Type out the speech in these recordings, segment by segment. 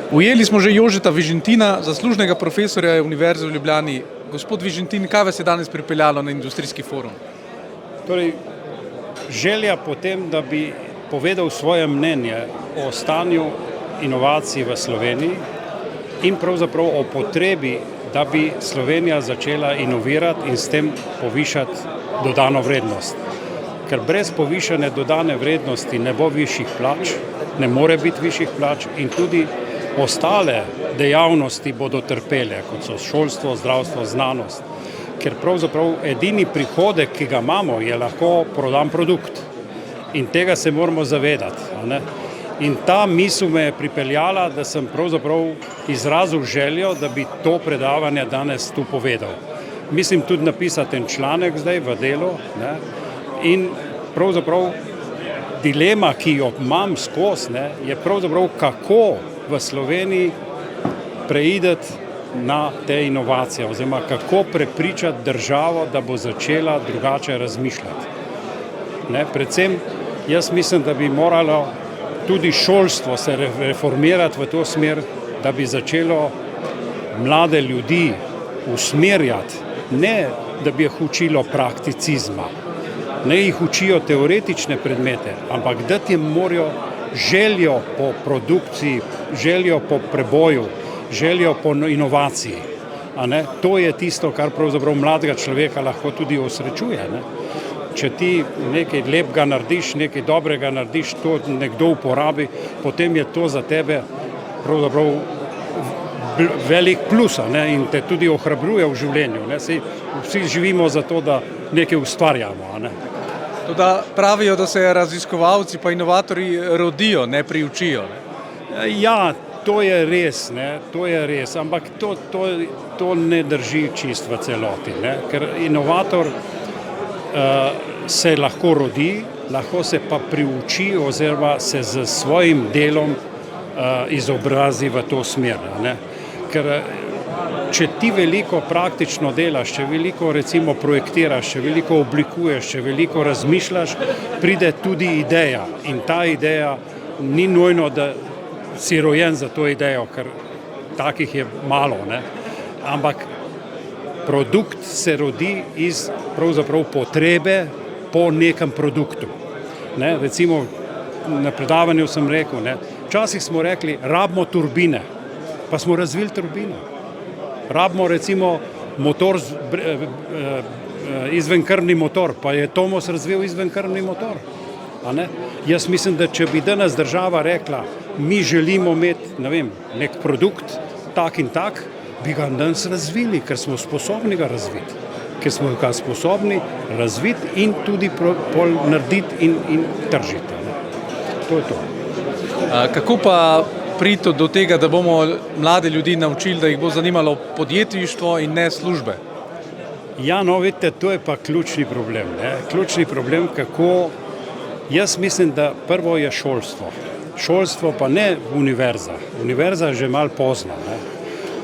Ujeli smo že Jožeta Vižentina, zaslužnega profesorja Univerze v Ljubljani. Gospod Vižentin, kaj vas je danes pripeljalo na industrijski forum? Torej, želja potem, da bi povedal svoje mnenje o stanju inovacij v Sloveniji in pravzaprav o potrebi, da bi Slovenija začela inovirati in s tem povišati dodano vrednost. Ker brez povišane dodane vrednosti ne bo višjih plač, ne more biti višjih plač in tudi ostale dejavnosti bodo trpele, kot so šolstvo, zdravstvo, znanost. Ker pravzaprav edini prihodek, ki ga imamo, je lahko prodan produkt. In tega se moramo zavedati. Ne? In ta misel me je pripeljala, da sem pravzaprav izrazil željo, da bi to predavanje danes tu povedal. Mislim tudi napisati en članek zdaj v Delu, ne? In pravzaprav dilema, ki jo imam skozi, ne, je pravzaprav kako v Sloveniji preideti na te inovacije oziroma kako prepričati državo, da bo začela drugače razmišljati. Ne, predvsem jaz mislim, da bi moralo tudi šolstvo se reformirati v to smer, da bi začelo mlade ljudi usmerjati, ne da bi jih učilo prakticizma, ne jih učijo teoretične predmete, ampak dati jim morajo željo po produkciji, željo po preboju, željo po inovaciji. A ne? To je tisto, kar pravzaprav mladega človeka lahko tudi osrečuje. Ne? Če ti nekaj lepega narediš, nekaj dobrega narediš, to nekdo uporabi, potem je to za tebe pravzaprav velik plus, ne? In te tudi ohrabruje v življenju. Ne? Vsi živimo za to, da nekaj ustvarjamo. A ne? Toda pravijo, da se raziskovalci pa inovatorji rodijo, ne priučijo. Ne? Ja, to je res, ne? To je res, ampak to ne drži čist v celoti, ne? Ker inovator se lahko rodi, lahko se pa priuči oziroma se z svojim delom izobrazi v to smer. Ne? Ker če ti veliko praktično delaš, če veliko recimo projektiraš, če veliko oblikuješ, če veliko razmišljaš, pride tudi ideja in ta ideja ni nujno, da si rojen za to idejo, ker takih je malo, ne? Ampak produkt se rodi iz pravzaprav potrebe po nekem produktu. Ne? Recimo na predavanju sem rekel, ne? Včasih smo rekli, rabimo turbine, pa smo razvili turbino. Rabimo recimo motor, izvenkrvni motor, pa je Tomos razvil izvenkrvni motor. A ne? Jaz mislim, da če bi danes država rekla, mi želimo imeti, ne vem, nek produkt, tak in tak, bi ga danes razvili, ker smo sposobni ga razviti. Ker smo ga sposobni razviti in tudi narediti in tržiti. Ne? To je to. Kako pa priti do tega, da bomo mlade ljudi naučili, da jih bo zanimalo podjetništvo in ne službe? Ja, no, vidite, to je pa ključni problem. Ne? Ključni problem, kako, jaz mislim, da prvo je šolstvo. Šolstvo pa ne univerza. Univerza je že malo pozna.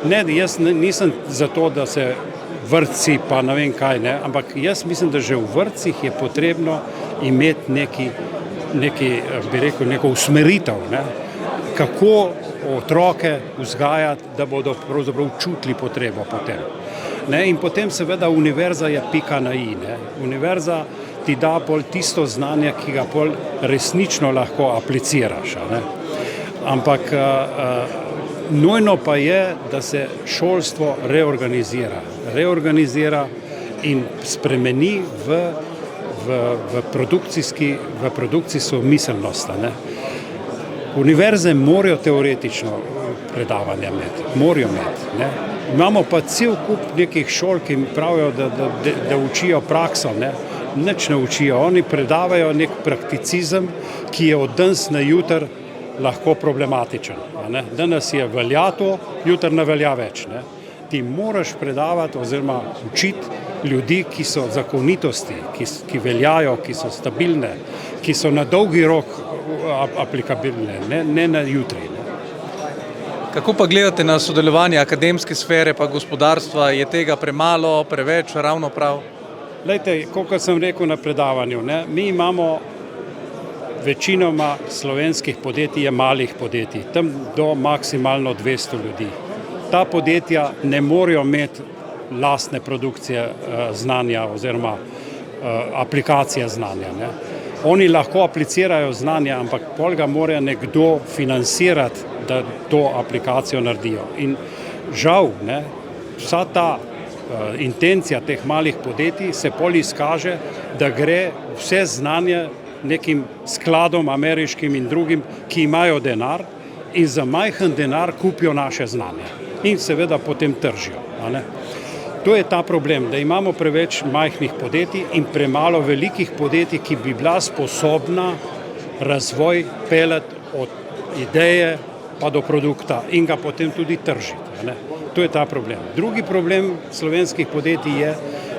Ne, jaz nisem za to, da se vrtci pa ne vem kaj, ne? Ampak jaz mislim, da že v vrtcih je potrebno imeti bi rekel, neko usmeritev, ne? Kako otroke vzgajati, da bodo pravzaprav čutili potrebo potem. Ne? In potem seveda univerza je pika na i. Ne? Univerza ti da pol tisto znanje, ki ga pol resnično lahko apliciraš. Ne? Ampak nujno pa je, da se šolstvo reorganizira in spremeni v produkcijsko miselnost. Ne? Univerze morajo teoretično predavanje imeti, morajo imeti. Ne? Imamo pa cel kup nekih šol, ki pravijo, da učijo prakso, ne? Nič ne učijo. Oni predavajo nek prakticizem, ki je od danes na jutr lahko problematičen. Ne? Danes je velja to, jutr ne velja več. Ne? Ti moraš predavati oziroma učiti ljudi, ki so zakonitosti, ki veljajo, ki so stabilne, ki so na dolgi rok aplikabilne, ne na jutri. Ne? Kako pa gledate na sodelovanje akademske sfere pa gospodarstva? Je tega premalo, preveč, ravno prav? Glejte, kot sem rekel na predavanju, ne, mi imamo večinoma slovenskih podjetij je malih podjetij, tam do maksimalno 200 ljudi. Ta podjetja ne morejo imeti lastne produkcije znanja oziroma aplikacije znanja. Ne. Oni lahko aplicirajo znanje, ampak pol ga mora nekdo financirati, da to aplikacijo naredijo. In žal, ne, vsa ta intencija teh malih podjetij se pol izkaže, da gre vse znanje nekim skladom ameriškim in drugim, ki imajo denar in za majhen denar kupijo naše znanje in seveda potem tržijo. To je ta problem, da imamo preveč majhnih podjetij in premalo velikih podjetij, ki bi bila sposobna razvoj peljati od ideje pa do produkta in ga potem tudi tržiti. To je ta problem. Drugi problem slovenskih podjetij je,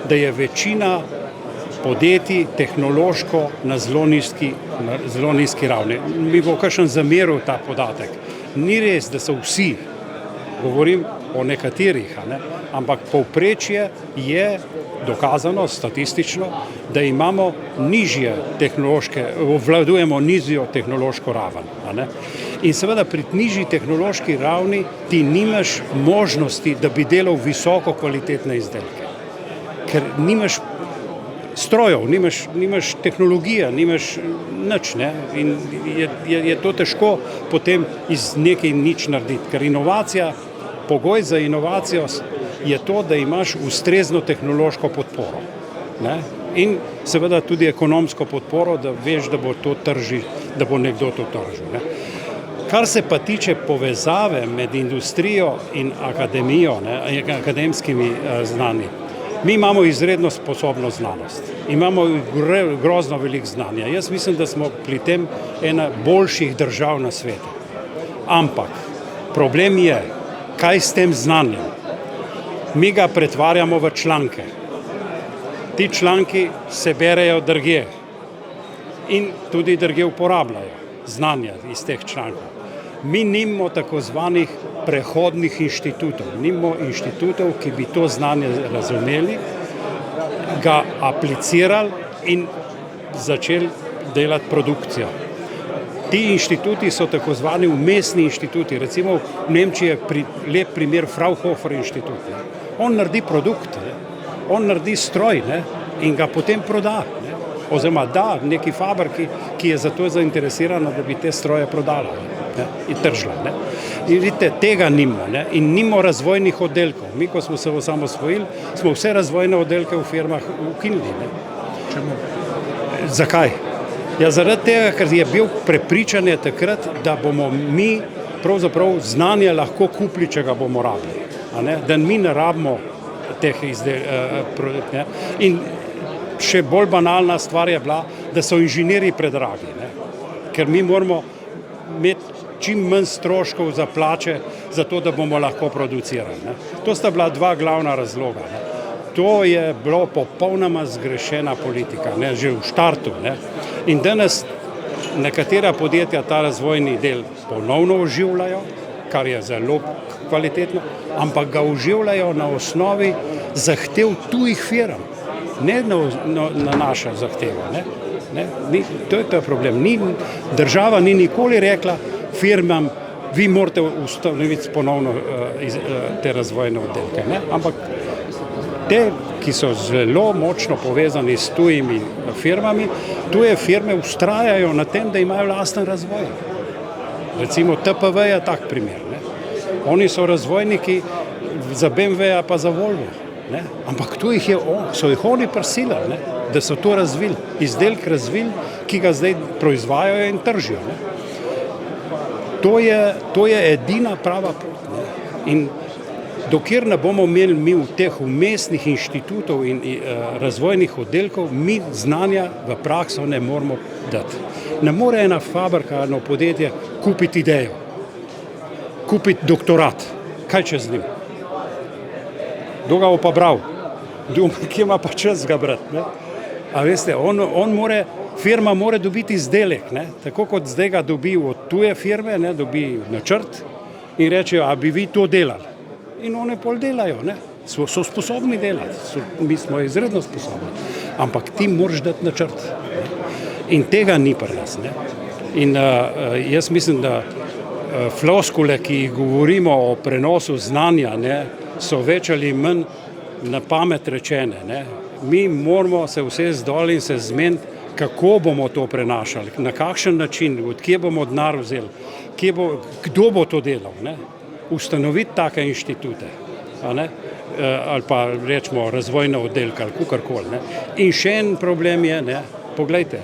da je večina podjetij tehnološko na zelo nizki ravni. Mi bo kakšen zameril ta podatek. Ni res, da so vsi, govorim o nekaterih, ampak povprečje je dokazano statistično, da imamo nižje tehnološke, obvladujemo nižjo tehnološko raven. In seveda pri nižji tehnološki ravni ti nimaš možnosti, da bi delal visoko kvalitetne izdelke. Ker nimaš strojev, nimaš tehnologije, nimaš nič, ne? In je to težko potem iz nekaj nič narediti, ker inovacija, pogoj za inovacijo je to, da imaš ustrezno tehnološko podporo, ne? In seveda tudi ekonomsko podporo, da veš, da bo to da bo nekdo to tržil, ne? Kar se pa tiče povezave med industrijo in akademijo, akademskimi znanji, mi imamo izredno sposobno znanost, imamo grozno veliko znanja. Jaz mislim, da smo pri tem ena boljših držav na svetu. Ampak problem je, kaj s tem znanjem? Mi ga pretvarjamo v članke. Ti članki se berejo drugje in tudi drugje uporabljajo znanja iz teh člankov. Mi nimamo tako zvanih prehodnih inštitutov, nimamo inštitutov, ki bi to znanje razumeli, ga aplicirali in začeli delati produkcijo. Ti inštituti so tako zvani umestni inštituti, recimo v Nemčiji je lep primer Fraunhofer inštitut. On naredi produkt, on naredi stroj, in ga potem proda, oziroma da neki fabriki, ki je zato zainteresirana, da bi te stroje prodala in tržila. In vidite, tega nimamo in nimamo razvojnih oddelkov. Mi, ko smo se osamosvojili, smo vse razvojne oddelke v firmah ukinili. Čemu? Zakaj? Ja, zaradi tega, ker je bil prepričanje takrat, da bomo mi pravzaprav znanje lahko kupili, če ga bomo rabili. Da mi ne rabimo teh izdelkov. In še bolj banalna stvar je bila, da so inženirji predragi, ker mi moramo imeti čim manj stroškov za plače, zato da bomo lahko producirali. To sta bila dva glavna razloga. To je bilo popolnoma zgrešena politika, že v štartu. In danes nekatera podjetja ta razvojni del ponovno oživljajo, kar je zelo kvalitetno, ampak ga oživljajo na osnovi zahtev tujih firm, ne na našo zahtevo. To je ta problem. Država ni nikoli rekla firmam, vi morate ustanoviti ponovno te razvojne oddelke, ampak te, ki so zelo močno povezani s tujimi firmami, tuje firme vztrajajo na tem, da imajo lasten razvoj. Recimo TPV je tak primer. Oni so razvojniki za BMW-ja pa za Volvo. Ampak so jih oni prisilili, da so to razvili, izdelek razvili, ki ga zdaj proizvajajo in tržijo. To je edina prava pot. In dokler ne bomo imeli mi v teh umestnih inštitutov in razvojnih oddelkov, mi znanja v prakso ne moremo dati. Ne more ena fabrika, eno podjetje kupiti idejo, kupiti doktorat. Kaj če z njim? Kdo ga bo pa bral? Kje ima pa čas ga brati? A veste, firma mora dobiti izdelek, tako kot zdaj ga dobi od tuje firme, dobi načrt in rečejo, a bi vi to delali. In one pol delajo, so sposobni delati, mi smo izredno sposobni, ampak ti moraš dati načrt. In tega ni pri nas. Ne? In jaz mislim, da floskule, ki jih govorimo o prenosu znanja, ne, so več ali manj na pamet rečene. Ne? Mi moramo se usesti dol in se zmeniti, kako bomo to prenašali, na kakšen način, od kje bomo denar vzeli, kdo bo to delal. Ne? Ustanoviti take inštitute, ali pa rečemo razvojne oddelke ali kakorkoli. In še en problem je, ne, poglejte,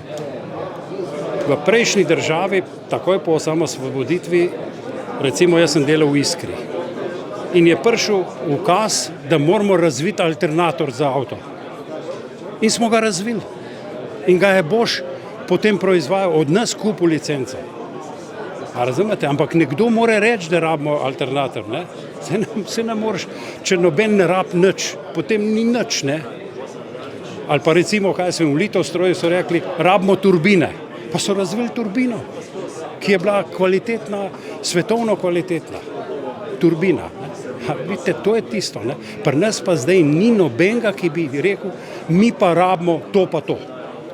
v prejšnji državi, takoj po osamosvoboditvi, recimo jaz sem delal v Iskri in je prišel ukaz, da moramo razviti alternator za avto. In smo ga razvili. In ga je Bosch potem proizvajal, od nas kupil licenco. A razumete? Ampak nekdo mora reči, da rabimo alternator. Ne? Se ne moreš, če noben ne rab nič, potem ni nič. Ne? Ali pa recimo, kaj sem v Litostroju so rekli, rabimo turbine. Pa so razvili turbino, ki je bila kvalitetna, svetovno kvalitetna. Turbina. Vidite, to je tisto. Ne? Pri nas pa zdaj ni nobenega, ki bi rekel, mi pa rabimo to pa to.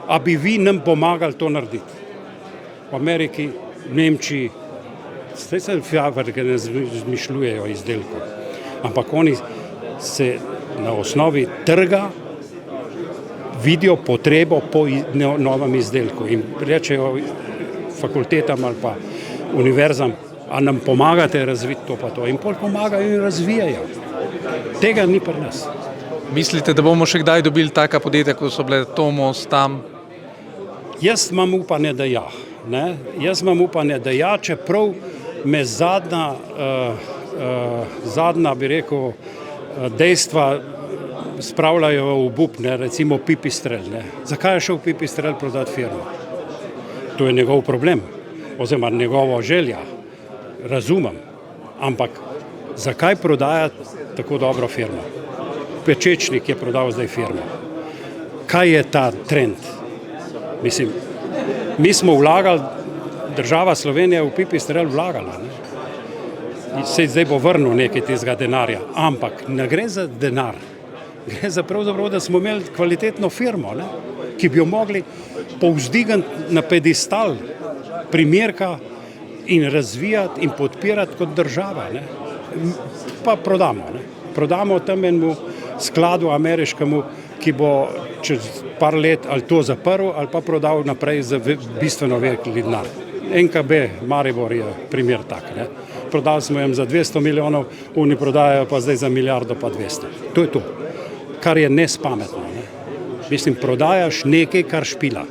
A bi vi nam pomagali to narediti. V Ameriki, v Nemčiji, zdaj se fabrike ne zmišljujejo izdelkov. Ampak oni se na osnovi trga vidijo potrebo po novem izdelku in rečejo fakultetam ali pa univerzam, a nam pomagate razviti to pa to. In pol pomagajo in razvijajo. Tega ni pri nas. Mislite, da bomo še kdaj dobili taka podjetja, kot so bile Tomos tam? Jaz imam upanje, da ja. Ne? Jaz imam upanje, da ja, čeprav me zadnja bi rekel, dejstva spravljajo v obup, ne? Recimo Pipistrel. Ne? Zakaj je šel Pipistrel prodati firmo? To je njegov problem, oziroma njegova želja. Razumem, ampak zakaj prodajati tako dobro firmo? Pečečnik je prodal zdaj firmo. Kaj je ta trend? Mislim, mi smo vlagali, država Slovenija v Pipistrel vlagala. Ne? Se zdaj bo vrnil nekaj tega denarja, ampak ne gre za denar. Gre za pravzaprav, da smo imeli kvalitetno firmo, ne? Ki bi jo mogli povzdigati na pedestal primerka in razvijati in podpirati kot država. Ne? Pa prodamo. Ne? Prodamo tam enemu skladu ameriškemu, ki bo čez par let ali to zaprl ali pa prodal naprej za bistveno velik denar. NKB Maribor je primer tak. Ne? Prodali smo jim za 200 milijonov, oni prodajajo pa zdaj za milijardo pa 200. To je to, kar je nespametno. Ne? Mislim, prodajaš nekaj, kar špila.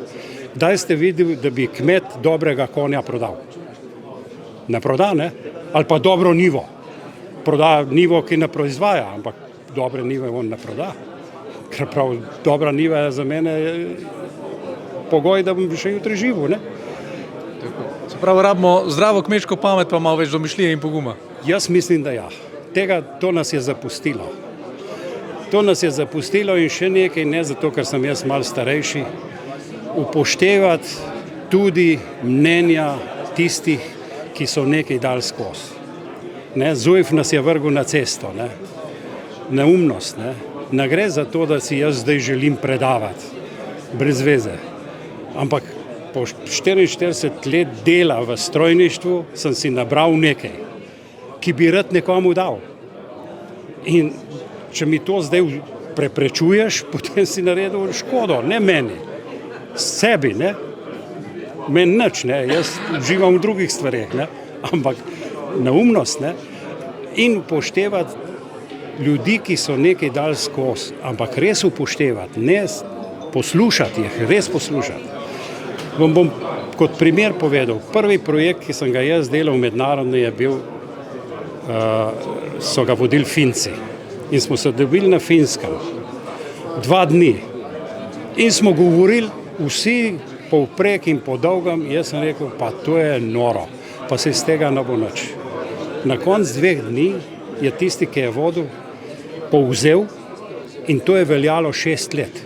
Kdaj ste videli, da bi kmet dobrega konja prodal? Ne proda, ne? Ali pa dobro nivo. Proda nivo, ki ne proizvaja, ampak dobre nive on ne proda. Ker prav dobra niva je za mene pogoj, da bom še jutri živel. Ne? Se pravi, rabimo zdravo kmečko pamet, pa malo več domišljije in poguma. Jaz mislim, da ja. To nas je zapustilo. To nas je zapustilo in še nekaj, ne zato, ker sem jaz malo starejši, upoštevati tudi mnenja tistih, ki so nekaj dali skozi. Zujf nas je vrgel na cesto. Ne? Neumnost. Ne gre za to, da si jaz zdaj želim predavati. Brez veze. Ampak po 44 let dela v strojništvu sem si nabral nekaj, ki bi rad nekomu dal. In če mi to zdaj preprečuješ, potem si naredil škodo, ne meni, sebi, ne? Meni nič, ne? Jaz uživam v drugih stvareh, ne? Ampak neumnost, ne? In upoštevati ljudi, ki so nekaj dali skozi, ampak res upoštevati, ne poslušati jih, res poslušati. Vam bom kot primer povedal, prvi projekt, ki sem ga jaz delal mednarodno, je bil, so ga vodili Finci. In smo se dobili na Finskem 2 dni in smo govorili vsi povprek in po dolgem, jaz sem rekel, pa to je noro, pa se iz tega ne bo nič. Na koncu 2 dni je tisti, ki je vodil, povzel in to je veljalo 6 let,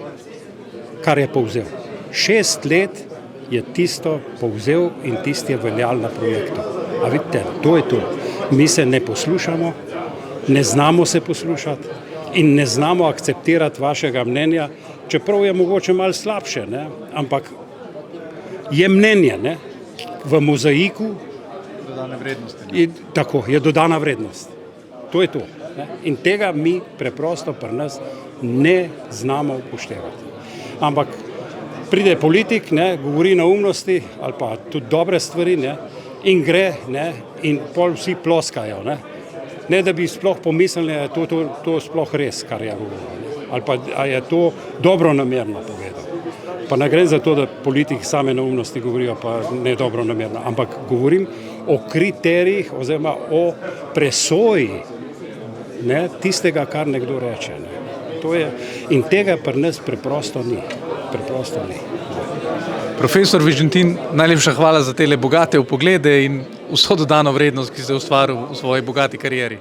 kar je povzel. 6 let je tisto povzel in tisti je veljal na projektu. A vidite, to je to. Mi se ne poslušamo, ne znamo se poslušati in ne znamo akceptirati vašega mnenja, čeprav je mogoče malo slabše, ne? Ampak je mnenje, ne? V mozaiku Dodane vrednosti. tako, je dodana vrednost. To je to. Ne? In tega mi preprosto pri nas ne znamo upoštevati. Ampak pride politik, ne, govori neumnosti ali pa tudi dobre stvari, ne, in gre, ne, in pol vsi ploskajo. Ne da bi sploh pomislili, da je to sploh res, kar je govoril. Ali pa a je to dobronamerno povedal. Pa ne gre za to, da politiki same neumnosti govorijo, pa ne dobronamerno, ampak govorim o kriterijih oziroma o presoji, ne, tistega, kar nekdo reče. Ne. To je, in tega pri nas preprosto ni. Preprosto ni. Profesor Vižintin, najlepša hvala za tele bogate vpoglede in vso dodano vrednost, ki ste ustvarili v svoji bogati karieri.